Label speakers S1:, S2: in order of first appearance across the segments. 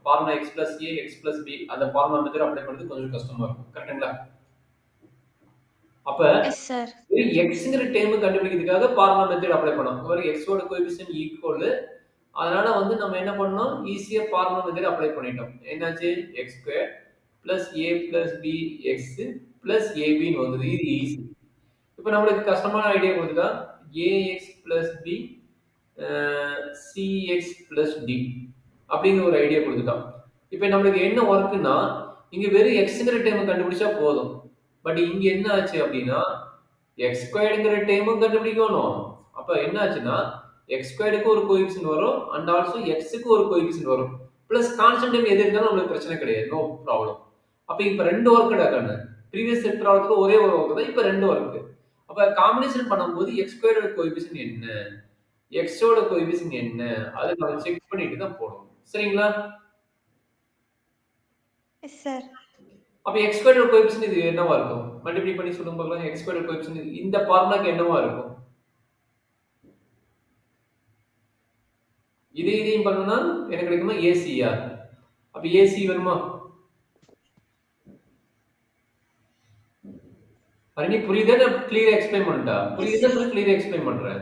S1: Formula x plus a x plus b அந்த formula method apply பண்றது கொஞ்சம் கஷ்டமா இருக்கும். கரெக்ட்டுங்களா? அப்ப
S2: எஸ் சார்.
S1: xங்கிற டேர்ம் கண்டுபிடிக்கிறதுக்காக ஃபார்முலா மெத்தட் அப்ளை பண்ணோம். ஒரு x ஓட கோஎஃபிஷியன்ட் ஈக்குவல். அதனால வந்து நம்ம என்ன பண்ணோம்? ஈஸியா ஃபார்முலா மெத்தட் அப்ளை பண்ணிட்டோம். என்னாச்சு? x2 plus a plus b x plus ab ன்னு வந்தது. இது ஈஸி. இப்போ நம்மளுக்கு கஷ்டமான ஐடியா கொடுத்துட்டா ax plus b cx plus d அப்படிங்கிற ஒரு ஐடியா கொடுத்துட்டோம். இப்போ நம்மளுக்கு என்ன ஒர்க்குன்னா இங்க வெறும் xங்கிற டேர்ம் கண்டுபிடிச்சா போதும். பட் இங்க என்ன ஆச்சு அப்படின்னா x ஸ்கொயர்டுங்கிற டேர்மும் கண்டுபிடிக்கணும். அப்ப என்ன ஆச்சுன்னா x ஸ்கொயர்டுக்கு ஒரு கோஎஃபிஷியன்ட் வரும் அண்ட் ஆல்சோ x-க்கு ஒரு கோஎஃபிஷியன்ட் வரும். பிளஸ் கான்ஸ்டன்ட் டைம் எது இருந்தாலும் நம்மளுக்கு பிரச்சனை கிடையாது. No problem. அப்ப இப்ப ரெண்டு ஒர்க் நடக்கணும். ப்ரீவியஸ் செட் ப்ராப்ளத்துக்கு ஒரே ஒரு ஒர்க் தான். இப்ப ரெண்டு ஒர்க். அப்ப காம்பினேஷன் பண்ணும்போது x ஸ்கொயர்டோட கோஎஃபிஷியன்ட் என்ன? x ஓட கோஎஃபிஷியன்ட் என்ன? அதை நம்ம செக் பண்ணிட்டு தான் போடணும். சரிங்களா?
S2: Yes sir.
S1: அப்ப x ஸ்கொயர்டோட கோஎஃபிஷியன்ட் இது என்னவா இருக்கும்? மல்டிப்ளை பண்ணி சொல்லுங்க பார்க்கலாம். x ஸ்கொயர்டோட கோஎஃபிஷியன்ட் இந்த ஃபார்முலாக்கு என்னவா இருக்கும்? இதையும் பண்ணனும்னா என்ன கிடைக்குமா? AC-யா? அப்ப AC வருமா? அரணி புரியுதா? நான் கிளியரா எக்ஸ்பிளைன் பண்ணட்டா? புரியுதா? நான் கிளியரா எக்ஸ்பிளைன் பண்றேன்.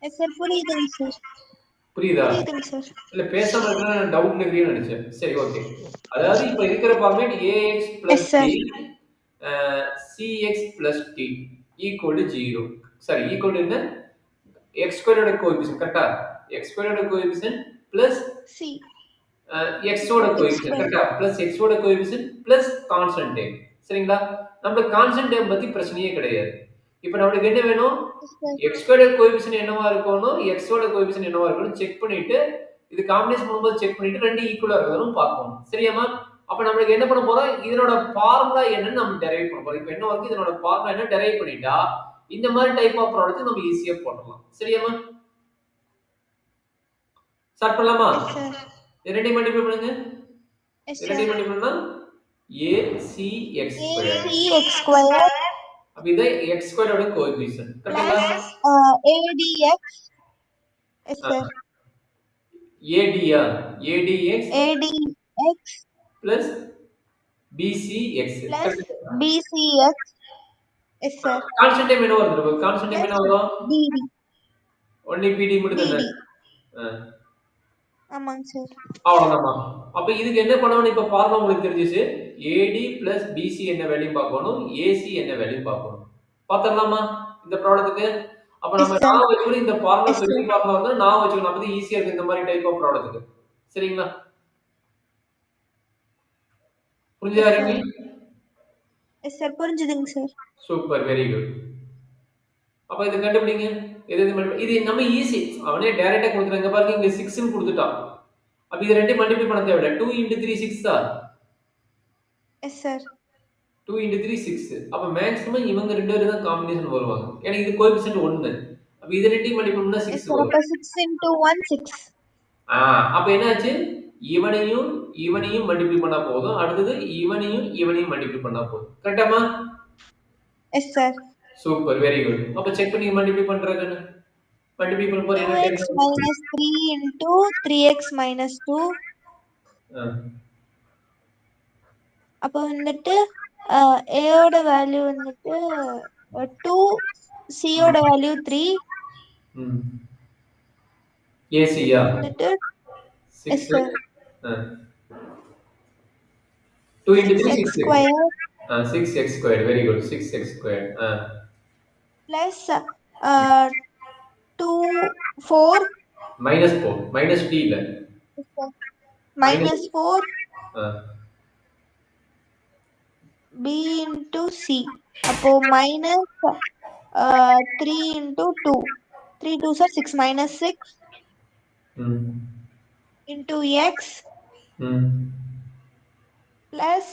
S2: எஸ் சார், புரியுதுங்க சார்.
S1: புரியுதா?
S2: புரியுதுங்க சார்.
S1: இல்ல பேசாம இருக்கா நான் டவுட் நிக்கிறேன்னு நினைச்சேன். சரி ஓகே. அதாவது இப்ப இருக்கிற format ax plus b cx plus d equal to 0. சரி equal to என்ன? x ஸ்கொயரோட கோஎஃபிஷியன்ட் கரெக்ட்டா? x ஸ்கொயரோட கோஎஃபிஷியன்ட் plus
S2: c
S1: x ஓட கோஎஃபிஷியன்ட் கரெக்ட்டா? plus x ஓட கோஎஃபிஷியன்ட் plus கான்ஸ்டன்ட் டைம். சரிங்களா? நமக்கு கான்ஸ்டன்ட் டைம் பத்தி பிரச்சனையே கிடையாது. இப்போ நமக்கு என்ன வேணும்? x ஸ்கொயரோட கோஎஃபிஷியன்ட் என்னவா இருக்கணும்? x ஓட கோஎஃபிஷியன்ட் என்னவா இருக்கணும் செக் பண்ணிட்டு இது காம்பினேஷன் பண்ணும்போது செக் பண்ணிட்டு ரெண்டு ஈக்குவலா இருக்கணும் பார்க்கணும். சரியாமா? அப்ப நமக்கு என்ன பண்ண போறோம்? இதனோட ஃபார்முலா என்னன்னு நம்ம டெரைவ் பண்ண போறோம். இப்போ என்ன வரைக்கும் இதனோட ஃபார்முலா என்ன டெரைவ் பண்ணிட்டா இந்த மாதிரி டைப் ஆஃப் ப்ராடக்ட் நம்ம ஈஸியா போடலாம். சரியாமா? ஸ்டார்ட் பண்ணலாமா? இது ரெண்டையும் மல்டிப்ளை பண்ணுங்க. இது ரெண்டையும் மல்டிப்ளை பண்ணா acx ஸ்கொயர். அப்ப இது x ஸ்கொயரோட கோஎஃபிஷியன்ட் கரெக்ட்டா?
S2: adx yes sir.
S1: adயா? adx plus bcx
S2: bcx yes sir.
S1: Constant time என்ன வருது? கான்ஸ்டன்ட் டைம் என்ன வரும்?
S2: dd
S1: only bd மட்டும் தானே?
S2: ஆமாங்க சார்.
S1: அவ்வளவுதான். அப்ப இதுக்கு என்ன பண்ணணும்? இப்ப ஃபார்முலா உங்களுக்கு தெரிஞ்சிச்சு. AD plus BC என்ன வேல்யூ பார்க்கணும், AC என்ன வேல்யூ பார்க்கணும். பாத்தறலாமா இந்த ப்ராப்ளத்துக்கு? அப்ப நம்ம நான் வச்சுக்கிற இந்த ஃபார்முலா பெரிய ஃபார்முலா வந்து நான் வச்சுக்கணும். அப்ப இது ஈஸியா இருக்கு இந்த மாதிரி டைப் ஆஃப் ப்ராப்ளத்துக்கு. சரிங்களா? புரிஞ்சதா ரவி?
S2: எஸ் சார், புரிஞ்சுதுங்க சார்.
S1: Super, very good. அப்ப இது கண்டுபிடிங்க. இது நம்ம ஈஸி. அவனே டைரக்டா கொடுத்துறாங்க பாருங்க. இங்க 6 ன்னு கொடுத்துட்டான். அப்ப இது ரெண்டையும் மல்டிப்ளை பண்ண தேவையில்ல. 2 × 3 6 தான்.
S2: Yes sir.
S1: 2 × 3 6. அப்ப மேக்ஸिमम இவங்க ரெண்டு பேரும் தான் காம்பினேஷன் வருவாங்க. ஏன்னா இது கோஎஃபிஷியன்ட் 1. அப்ப இது ரெண்டையும் மல்டிப்ளை பண்ணா 6 வரும்.
S2: அப்ப 6 × 1 6.
S1: அப்ப என்னாச்சு? இவனையும் மல்டிப்ளை பண்ணா போதும். அடுத்து இவனையும் மல்டிப்ளை பண்ணா போதும். கரெக்ட்டாமா? Yes sir. Super, very good. அப்ப செக் பண்ணி மல்டிப்ளை பண்றாங்கன்னு. மல்டிப்ளை பண்ண போற என்ன கிடைக்கும்?
S2: 2x - 3 × 3x - 2. அப்ப வந்துட்டு a ஓட வேல்யூ வந்துட்டு 2, c ஓட வேல்யூ 3.
S1: AC யா?
S2: வந்துட்டு
S1: 6. 2 × 3 6
S2: square.
S1: 6x square. Very good. 6x square.
S2: Plus 2 4
S1: -4 -d இல்ல.
S2: -4 b × c. அப்போ -3 × 2. 3 2s are 6 -6 into x plus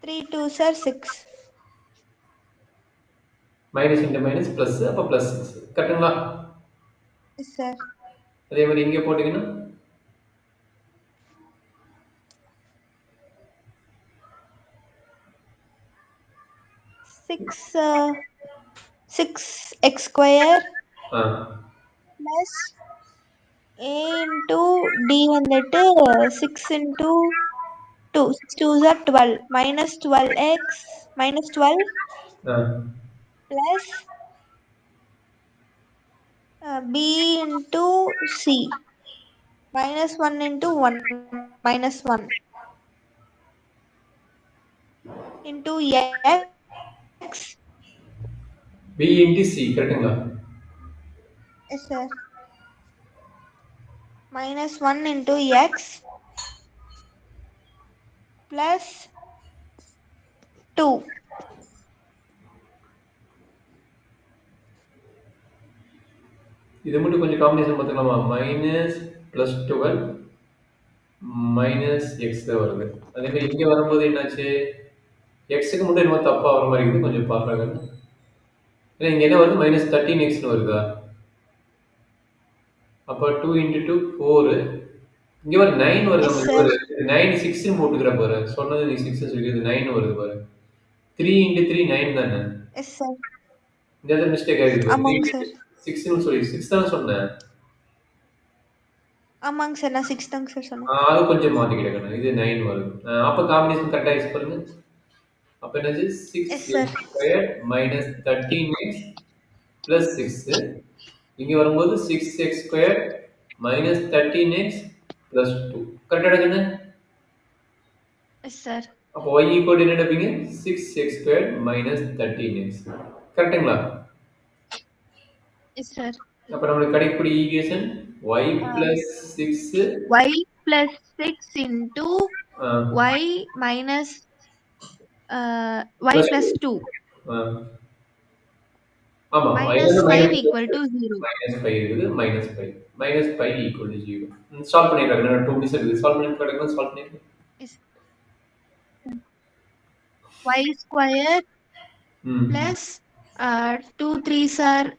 S2: 3 2s are 6.
S1: Minus into minus plus, அப்ப பிளஸ் 6. கரெக்ட்டுங்களா?
S2: Yes sir.
S1: அதே மாதிரி இங்க போட்டீங்கன்னா
S2: 6x square plus A into D வந்துட்டு 6 into 2. 6 2s are 12. Minus 12x minus 12 plus B into C. Minus 1 into 1. Minus 1 into x.
S1: B into C கரெக்ட்டுங்களா?
S2: Yes, sir. Minus 1 into x plus 2.
S1: இது மட்டும் கொஞ்சம் combination பார்த்துக்கலாமா? Minus plus 12 minus x வருது. அதே மாதிரி இங்கே வரும்போது என்னாச்சு? எக்ஸுக்கு மட்டும் என்னமோ தப்பாக வர மாதிரி இருக்குது. கொஞ்சம் பார்க்குறாங்க. ஏன்னா இங்கே என்ன வருது? மைனஸ் 13x வருதா? அப்போ 2 into 2 4. இங்கே ஒரு 9 வருது.
S2: Yes,
S1: நம்ம
S2: sir.
S1: 9 6 போட்டுக்கிற பாரு. சொன்னது நீ 6 சொல்லிடுது 9 வருது பாரு. 3 into 3 9 தானே?
S2: Yes, sir.
S1: இந்த இடத்துல மிஸ்டேக் ஆகிருக்கு.
S2: ஆமாங்க சார்.
S1: 6ன்னு சொல்லி 6 தானே சொன்னேன்.
S2: ஆமாங்க சார், நான் 6 தாங்க சார் சொன்னேன்.
S1: அது கொஞ்சம் மாற்றிக்கிட்டேன். இது 9 வருது. அப்போ காம்பினேஷன் கரெக்டாக யூஸ் பாருங்க. அப்போ என்னது? 6x square minus 13x plus 6. இங்கே வரும்போது 6x square minus 13x plus 2. கரெக்டாக எடுக்குங்க?
S2: Yes sir.
S1: அப்போ y ஈக்குவல் என்ன எடுப்பீங்க? 6x square minus 13x. கரெக்டுங்களா?
S2: Yes sir.
S1: அப்போ நம்மளுக்கு கிடைக்கக்கூடிய equation y plus 6
S2: y plus 6 into y minus y plus 2.
S1: ஆமா,
S2: minus 5 equal to 0.
S1: minus 5 இருக்குது, minus 5. minus 5 equal to 0. Solve பண்ணிடுறாங்க. நான் 2 டிஸ் இருக்குது. சால்வ் பண்ணிட்டு சால்வ் பண்ணிடுங்க.
S2: y square plus 2 3s are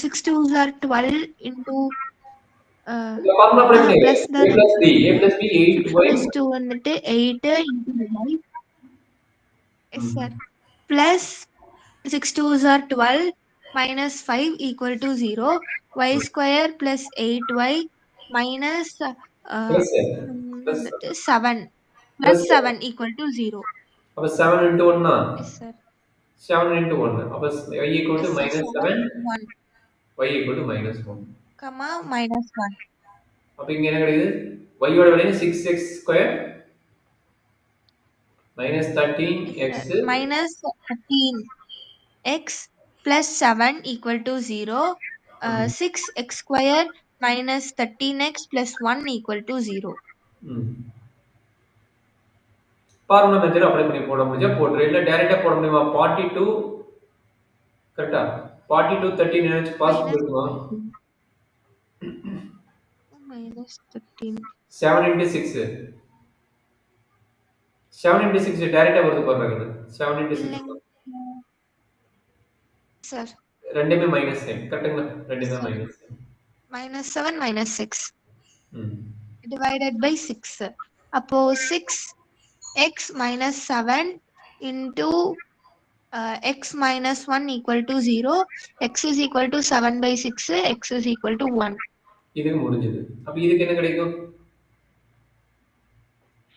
S2: 6 2s are 12 into plus the
S1: a plus b 8y
S2: plus 2 வந்துட்டு 8 into y. Yes sir. Plus 6 2s are 12 minus 5 equal to 0. Y square plus 8y minus 7 plus 7 equal to 0.
S1: அப்ப 7 into 1 ना?
S2: Yes sir.
S1: 7 into 1. அப்ப y equal to minus 7
S2: 1.
S1: y equal to minus 1.
S2: comma minus 1.
S1: அப்ப இங்க என்ன கிடைக்குது? y ஓட value 6x square minus 13x
S2: minus 13x plus 7 equal to 0. 6x square minus 13x plus 1 equal to 0.
S1: Formula method apply பண்ணி போட முடிஞ்சா போடுற, இல்ல டைரக்டா போட முடியுமா? 42 கரெக்ட்டா? 42 13 என்னச்சு பாசிபிள் இருக்குமா?
S2: minus 13
S1: 7 into 6 7 into 6 டைரக்டா வருது பாருங்க. 7 into 6
S2: சார்
S1: ரெண்டுமே மைனஸ் சைன் கரெக்ட்டுங்களா? ரெண்டுமே minus sign.
S2: minus 7 minus 6 divided by 6. அப்போ 6x minus 7 into x minus 1 equal to 0. x is equal to 7 by 6. x is equal to 1.
S1: இதுக்கு முடிஞ்சது. அப்ப இதுக்கு என்ன கிடைக்கும்?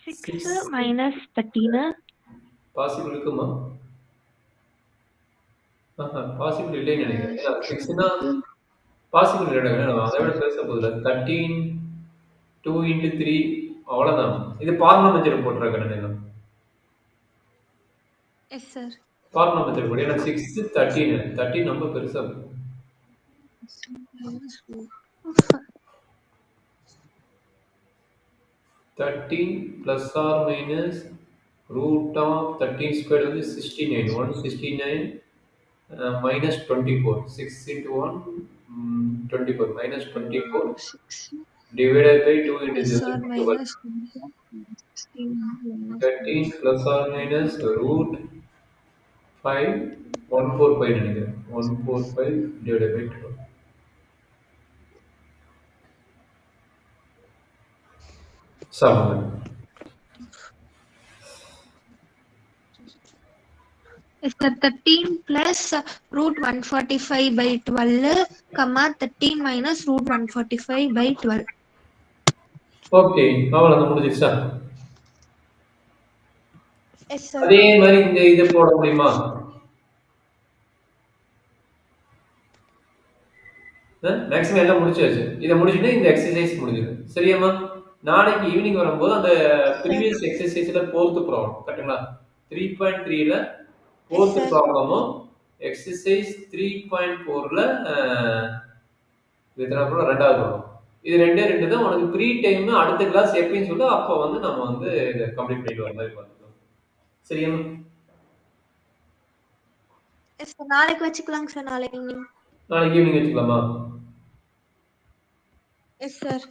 S2: 6 minus 13
S1: பாசிபிள் இருக்குமா? பாசிபிள் இல்லைன்னு நினைக்கிறேன். 6னா பாசிபிள் இல்லைங்க. அதை விட பெருசா போகுதுல. 13 2 into 3 அவ்வளவுதான். இது ஃபார்முலா மெத்தட் போட்டுறேன் நான்.
S2: Yes sir.
S1: ஃபார்முலா மெத்தட் போடு. ஏன்னா 6 13 ரொம்ப பெருசா இருக்கும். 13 plus or minus root of 13 squared வந்து 69. 169 minus 24. 6 into 1 24 minus 24 divided by 2 into 0. 13 plus or minus root 5 145 நினைக்கிறேன். 145 divided by 12. Sum.
S2: Is the 13 plus root 145 by 12, comma 13 minus root 145 by 12.
S1: Okay, அவ்வளவு முடிஞ்சிருச்சா?
S2: Yes sir.
S1: அதே மாதிரி இந்த இதை போட முடியுமா? மேக்ஸிமம் எல்லாம் முடிச்சாச்சு. இதை முடிச்சுட்டு இந்த எக்ஸசைஸ் முடிஞ்சிடும். சரியாம்மா? நாளைக்கு ஈவினிங் வரும்போது அந்த ப்ரீவியஸ் எக்ஸசைஸ்ல ஃபோர்த் ப்ராப்ளம் கரெக்டுங்களா? 3.3ல ஃபோர்த் ப்ராப்ளமும் எக்ஸசைஸ் 3.4ல எத்தனை ப்ராப்ளம்? ரெண்டாவது ப்ராப்ளம். இது ரெண்டு தான் உனக்கு ப்ரீ டைம் அடுத்த கிளாஸ் எப்பயும் சொல்லு, அப்போ வந்து நம்ம வந்து இதை கம்ப்ளீட் பண்ணிட்டு வர மாதிரி பார்த்துக்கலாம். சரியாம்மா?
S2: Yes sir. நாளைக்கு வச்சுக்கலாங்க சார். நாளைக்கு ஈவினிங்
S1: வச்சுக்கலாமா?
S2: Yes sir.